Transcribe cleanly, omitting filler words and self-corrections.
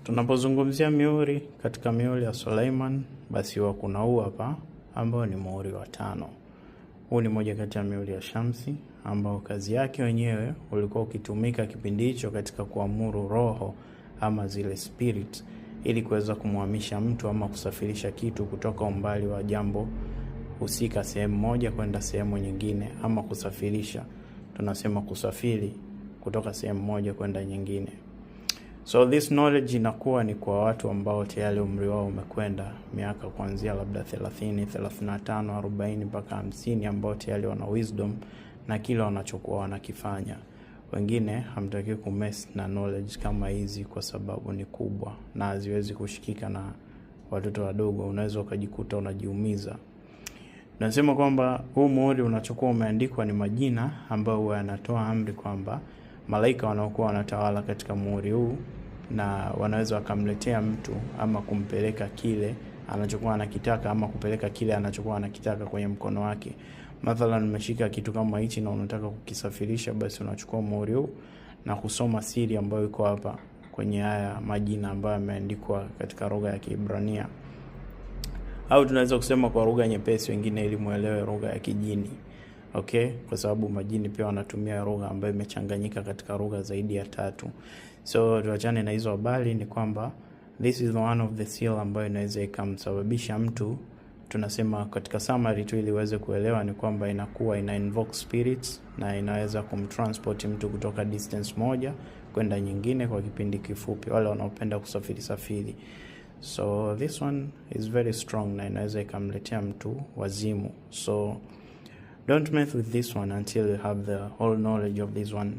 Tunapozungumzia mihuri, katika mihuri ya Suleiman, basi huwa kuna huu hapa ambao ni muhuri wa 5. Huu ni moja kati ya mihuri ya Shamsi ambao kazi yake wenyewe ulikuwa ukitumika kipindi hicho katika kuamuru roho ama zile spirit ili kuweza kumhamisha mtu ama kusafirisha kitu kutoka umbali wa jambo husika sehemu moja kwenda sehemu nyingine, ama kusafirisha, tunasema kusafiri kutoka sehemu moja kwenda nyingine. So this knowledge inakuwa ni kwa watu ambao tayari umri wao umekwenda miaka kuanzia labda 30, 35, 40 mpaka 50, ambao tayari wana wisdom na kile wanachokuwa wanakifanya. Wengine hamtaki kumess na knowledge kama hizi kwa sababu ni kubwa na haziwezi kushikika na watoto wadogo. Unaweza ukajikuta unajiumiza. Nasema kwamba huu muhuri unachokuwa umeandikwa ni majina ambayo yanatoa amri kwamba malaika wanaokuwa wanatawala katika muhuri huu, na wanaweza wakamletea mtu ama kumpeleka kile anachokuwa anakitaka ama kupeleka kile anachokuwa anakitaka kwenye mkono wake. Mathalan, umeshika kitu kama hichi na unataka kukisafirisha, basi unachukua muhuri huu na kusoma siri ambayo iko hapa kwenye haya majina ambayo yameandikwa katika lugha ya Kiebrania, au tunaweza kusema kwa lugha nyepesi wengine ili muelewe, lugha ya kijini. Okay, kwa sababu majini pia wanatumia lugha ambayo imechanganyika katika lugha zaidi ya 3. So tuachane na hizo habari, ni kwamba this is one of the seal ambayo inaweza ikamsababisha mtu, tunasema katika summary tu ili uweze kuelewa, ni kwamba inakuwa ina invoke spirits na inaweza kumtransport mtu kutoka distance moja kwenda nyingine kwa kipindi kifupi, wale wanaopenda safiri. So this one is very strong na inaweza ikamletea mtu wazimu. So don't mess with this one until you have the whole knowledge of this one.